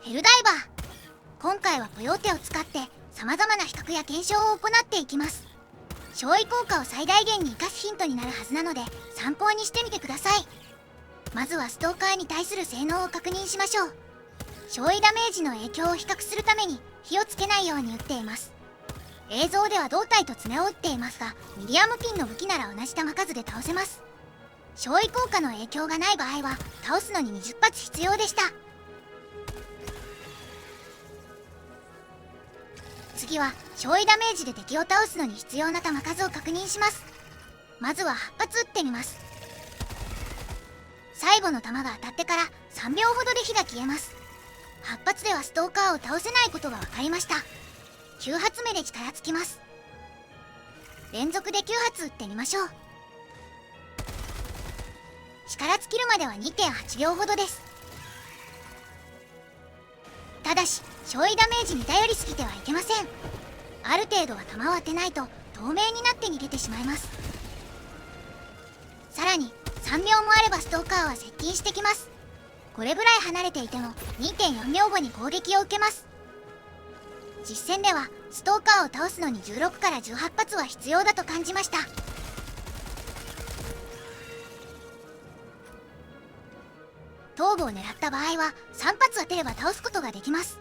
ヘルダイバー。今回はポヨーテを使って様々な比較や検証を行っていきます。勝利効果を最大限に活かすヒントになるはずなので参考にしてみてください。まずはストーカーに対する性能を確認しましょう。勝利ダメージの影響を比較するために火をつけないように撃っています。映像では胴体と爪を撃っていますが、ミディアムピンの武器なら同じ弾数で倒せます。勝利効果の影響がない場合は倒すのに20発必要でした。次は勝利ダメージで敵を倒すのに必要な弾数を確認します。まずは8発撃ってみます。最後の弾が当たってから3秒ほどで火が消えます。8発ではストーカーを倒せないことが分かりました。9発目で力尽きます。連続で9発撃ってみましょう。力尽きるまでは 2.8 秒ほどです。ただし勝利ダメージに頼りすぎてはいけません。ある程度は弾を当てないと透明になって逃げてしまいます。さらに3秒もあればストーカーは接近してきます。これぐらい離れていても 2.4 秒後に攻撃を受けます。実戦ではストーカーを倒すのに16から18発は必要だと感じました。頭部を狙った場合は3発当てれば倒すことができます。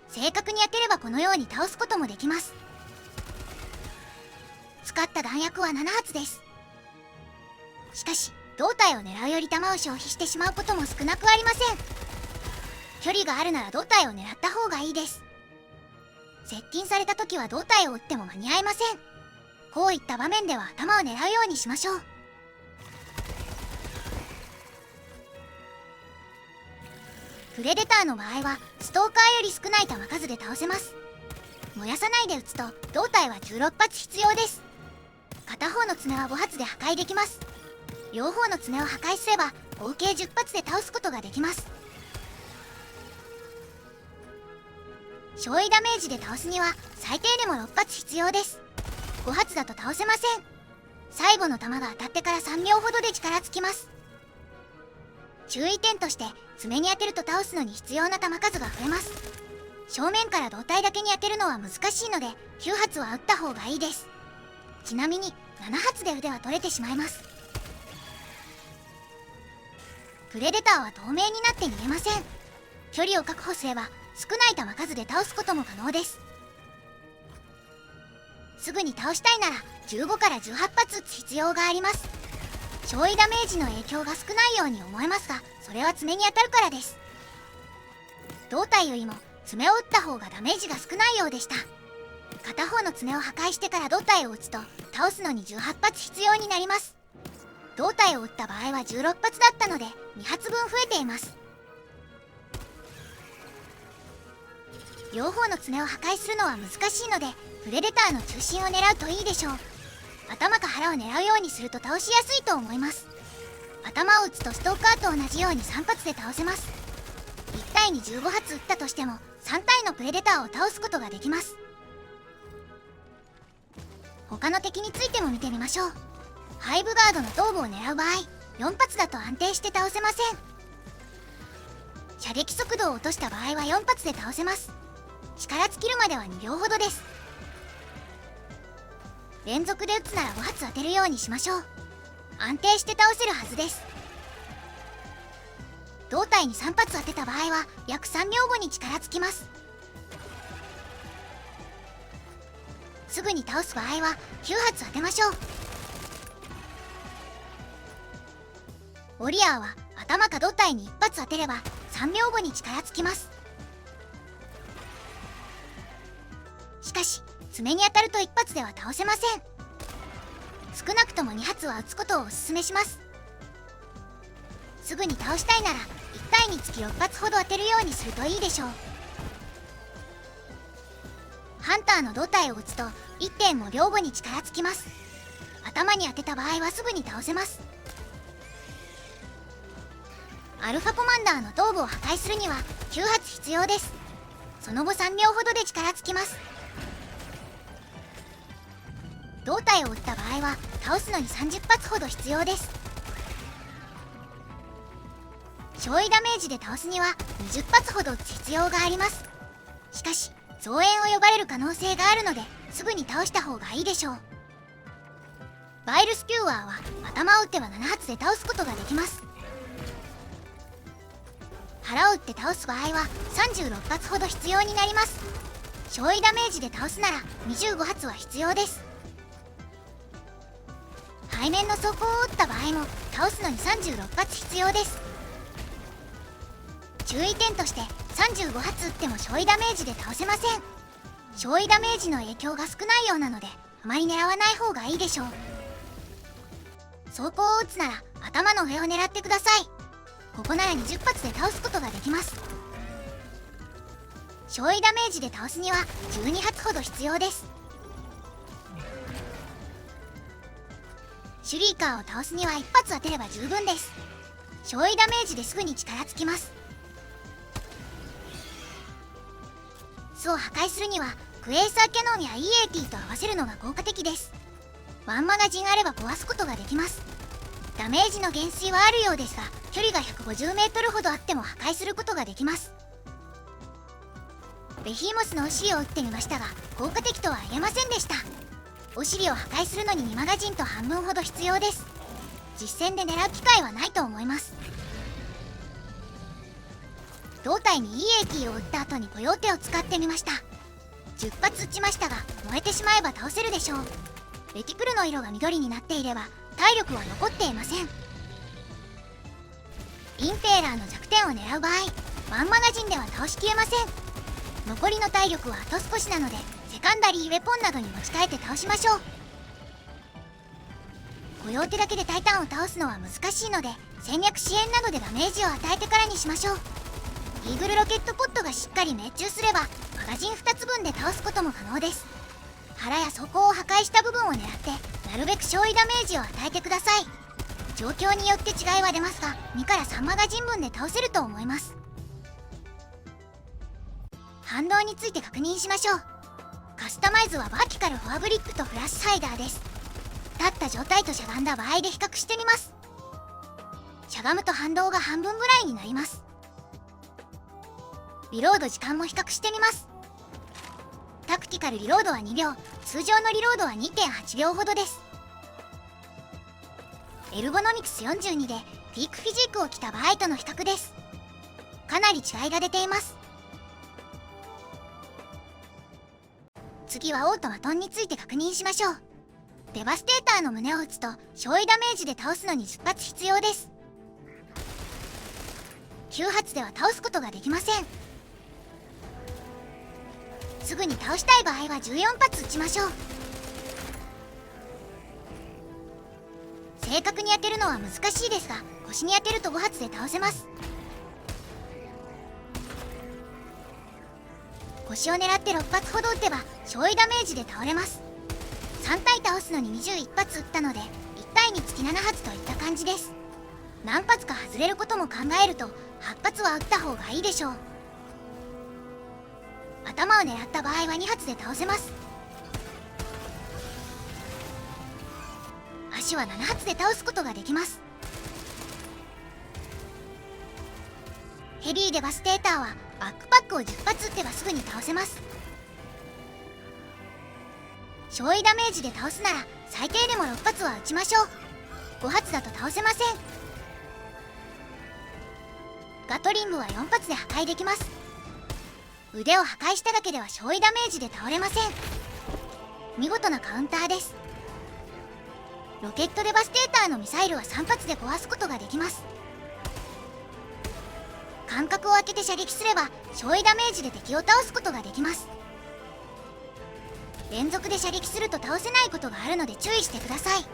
正確に当てればこのように倒すこともできます。使った弾薬は7発です。しかし胴体を狙うより弾を消費してしまうことも少なくありません。距離があるなら胴体を狙った方がいいです。接近された時は胴体を撃っても間に合いません。こういった場面では頭を狙うようにしましょう。プレデターの場合はストーカーより少ない弾数で倒せます。燃やさないで撃つと胴体は16発必要です。片方の爪は5発で破壊できます。両方の爪を破壊すれば合計10発で倒すことができます。勝利ダメージで倒すには最低でも6発必要です。5発だと倒せません。最後の弾が当たってから3秒ほどで力尽きます。注意点として爪に当てると倒すのに必要な弾数が増えます。正面から胴体だけに当てるのは難しいので9発は撃った方がいいです。ちなみに7発で腕は取れてしまいます。プレデターは透明になって逃げません。距離を確保すれば少ない弾数で倒すことも可能です。すぐに倒したいなら15から18発撃つ必要があります。勝利ダメージの影響が少ないように思えますが、それは爪に当たるからです。胴体よりも爪を打った方がダメージが少ないようでした。片方の爪を破壊してから胴体を打つと倒すのに18発必要になります。胴体を打った場合は16発だったので2発分増えています。両方の爪を破壊するのは難しいのでプレデターの中心を狙うといいでしょう。頭か腹を狙うようにすると倒しやすいと思います。頭を打つとストーカーと同じように3発で倒せます。1体に15発撃ったとしても3体のプレデターを倒すことができます。他の敵についても見てみましょう。ハイブガードの頭部を狙う場合4発だと安定して倒せません。射撃速度を落とした場合は4発で倒せます。力尽きるまでは2秒ほどです。連続で撃つなら5発当てるようにしましょう。安定して倒せるはずです。胴体に3発当てた場合は約3秒後に力尽きます。すぐに倒す場合は9発当てましょう。ウォリアーは頭か胴体に1発当てれば3秒後に力尽きます。しかし爪に当たると1発では倒せません。少なくとも2発は撃つことをおすすめします。すぐに倒したいなら1体につき6発ほど当てるようにするといいでしょう。ハンターの胴体を撃つと 1.5 秒後に力尽きます。頭に当てた場合はすぐに倒せます。アルファコマンダーの頭部を破壊するには9発必要です。その後3秒ほどで力尽きます。胴体を撃った場合は倒すのに30発ほど必要です。少位ダメージで倒すには20発ほど撃つ必要があります。しかし増援を呼ばれる可能性があるのですぐに倒した方がいいでしょう。バイルスピューアーは頭を撃っては7発で倒すことができます。腹を撃って倒す場合は36発ほど必要になります。少位ダメージで倒すなら25発は必要です。背面の装甲を撃った場合も倒すのに36発必要です。注意点として35発撃っても少位ダメージで倒せません。少位ダメージの影響が少ないようなのであまり狙わない方がいいでしょう。装甲を撃つなら頭の上を狙ってください。ここなら20発で倒すことができます。少位ダメージで倒すには12発ほど必要です。シュリーカーを倒すには1発当てれば十分です。少位ダメージですぐに力尽きます。巣を破壊するにはクエーサーキャノンや EAT と合わせるのが効果的です。ワンマガジンあれば壊すことができます。ダメージの減衰はあるようですが、距離が 150m ほどあっても破壊することができます。ベヒーモスのお尻を撃ってみましたが効果的とは言えませんでした。お尻を破壊するのに2マガジンと半分ほど必要です。実戦で狙う機会はないと思います。胴体に EAT を撃った後にコヨーテを使ってみました。10発撃ちましたが燃えてしまえば倒せるでしょう。レティクルの色が緑になっていれば体力は残っていません。インペーラーの弱点を狙う場合ワンマガジンでは倒しきれません。残りの体力はあと少しなのでセカンダリーウェポンなどに持ち替えて倒しましょう。コヨーテだけでタイタンを倒すのは難しいので戦略支援などでダメージを与えてからにしましょう。イーグルロケットポットがしっかり命中すればマガジン2つ分で倒すことも可能です。腹や底を破壊した部分を狙ってなるべく少位ダメージを与えてください。状況によって違いは出ますが2から3マガジン分で倒せると思います。反動について確認しましょう。カスタマイズはバーティカルフォアグリップとフラッシュハイダーです。立った状態としゃがんだ場合で比較してみます。しゃがむと反動が半分ぐらいになります。リロード時間も比較してみます。タクティカルリロードは2秒、通常のリロードは 2.8 秒ほどです。エルゴノミクス42でピークフィジークを着た場合との比較です。かなり違いが出ています。次はオートマトンについて確認しましょう。デバステーターの胸を撃つと少位ダメージで倒すのに10発必要です。9発では倒すことができません。すぐに倒したい場合は14発撃ちましょう。正確に当てるのは難しいですが腰に当てると5発で倒せます。腰を狙って6発ほど撃てば少位ダメージで倒れます。3体倒すのに21発撃ったので1体につき7発といった感じです。何発か外れることも考えると8発は撃った方がいいでしょう。頭を狙った場合は2発で倒せます。足は7発で倒すことができます。ヘビーデバステーターはバックパックを10発撃てばすぐに倒せます。少位ダメージで倒すなら最低でも6発は撃ちましょう。5発だと倒せません。ガトリングは4発で破壊できます。腕を破壊しただけでは少位ダメージで倒れません。見事なカウンターです。ロケットデバステーターのミサイルは3発で壊すことができます。間隔を空けて射撃すれば少位ダメージで敵を倒すことができます。連続で射撃すると倒せないことがあるので注意してください。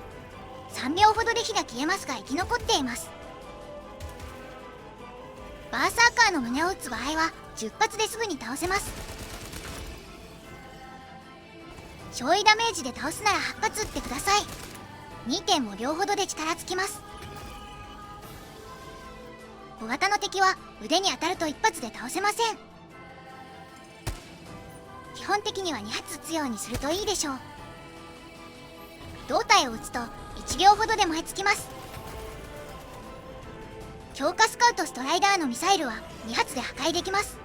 3秒ほどで火が消えますが生き残っています。バーサーカーの胸を撃つ場合は10発ですぐに倒せます。少位ダメージで倒すなら8発撃ってください。2.5 秒ほどで力尽きます。小型の敵は腕に当たると1発で倒せません。基本的には2発撃つようにするといいでしょう。胴体を撃つと1秒ほどで燃え尽きます。強化スカウトストライダーのミサイルは2発で破壊できます。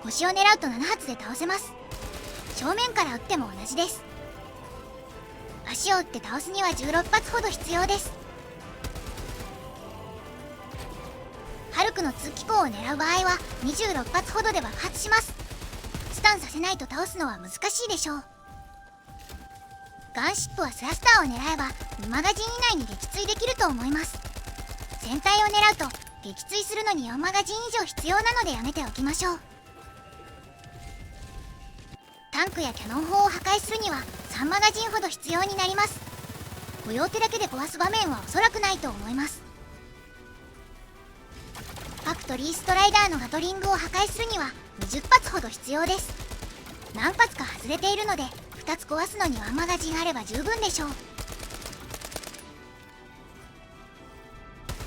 腰を狙うと7発で倒せます。正面から撃っても同じです。足を撃って倒すには16発ほど必要です。ハルクの通気口を狙う場合は26発ほどで爆発します。スタンさせないと倒すのは難しいでしょう。ガンシップはスラスターを狙えば2マガジン以内に撃墜できると思います。船体を狙うと撃墜するのに4マガジン以上必要なのでやめておきましょう。タンクやキャノン砲を破壊するには3マガジンほど必要になります。コヨーテだけで壊す場面はおそらくないと思います。ファクトリーストライダーのガトリングを破壊するには20発ほど必要です。何発か外れているので2つ壊すのに1マガジンあれば十分でしょう。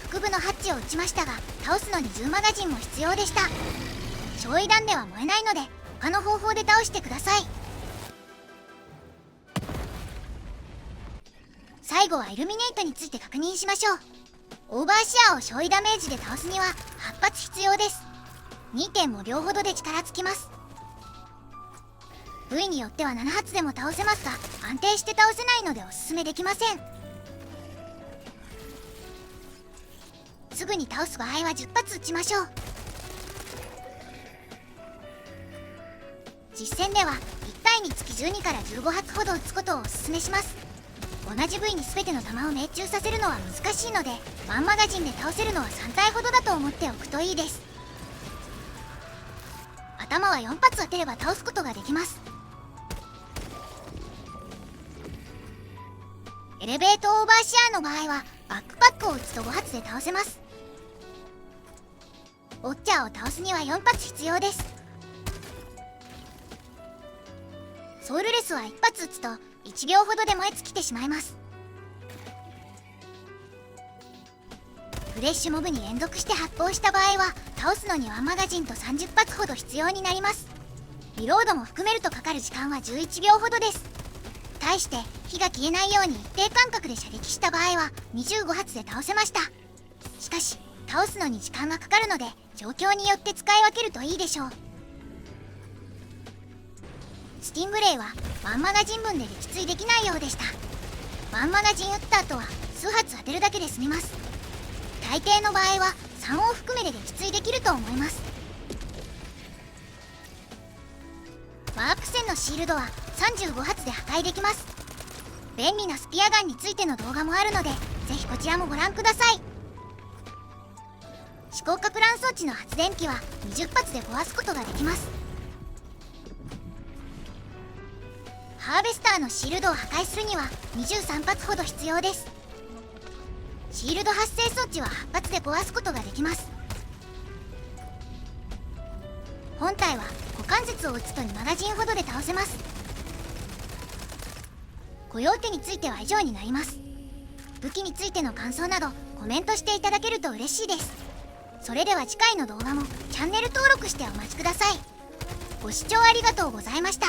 腹部のハッチを撃ちましたが倒すのに10マガジンも必要でした。焼夷弾では燃えないので他の方法で倒してください。最後はイルミネートについて確認しましょう。オーバーシアを焼夷ダメージで倒すには8発必要です。2.5 秒ほどで力尽きます。部位によっては7発でも倒せますが安定して倒せないのでおすすめできません。すぐに倒す場合は10発撃ちましょう。実戦では1体につき12から15発ほど撃つことをおすすめします。同じ部位に全ての弾を命中させるのは難しいので1マガジンで倒せるのは3体ほどだと思っておくといいです。頭は4発当てれば倒すことができます。エレベートオーバーシアの場合はバックパックを撃つと5発で倒せます。ウォッチャーを倒すには4発必要です。ソウルレスは1発撃つと1秒ほどで燃え尽きてしまいます。フレッシュモブに連続して発砲した場合は倒すのに1マガジンと30発ほど必要になります。リロードも含めるとかかる時間は11秒ほどです。対して火が消えないように一定間隔で射撃した場合は25発で倒せました。しかし倒すのに時間がかかるので状況によって使い分けるといいでしょう。スティングレイは1マガジン分で撃墜できないようでした。1マガジン撃った後は数発当てるだけで済みます。大抵の場合は3を含めで撃墜できると思います。ワープ線のシールドは35発で破壊できます。便利なスピアガンについての動画もあるのでぜひこちらもご覧ください。思考核乱装置の発電機は20発で壊すことができます。ハーベスターのシールドを破壊するには23発ほど必要です。シールド発生装置は8発で壊すことができます。本体は股関節を撃つと2マガジンほどで倒せます。コヨーテについては以上になります。武器についての感想などコメントしていただけると嬉しいです。それでは次回の動画もチャンネル登録してお待ちください。ご視聴ありがとうございました。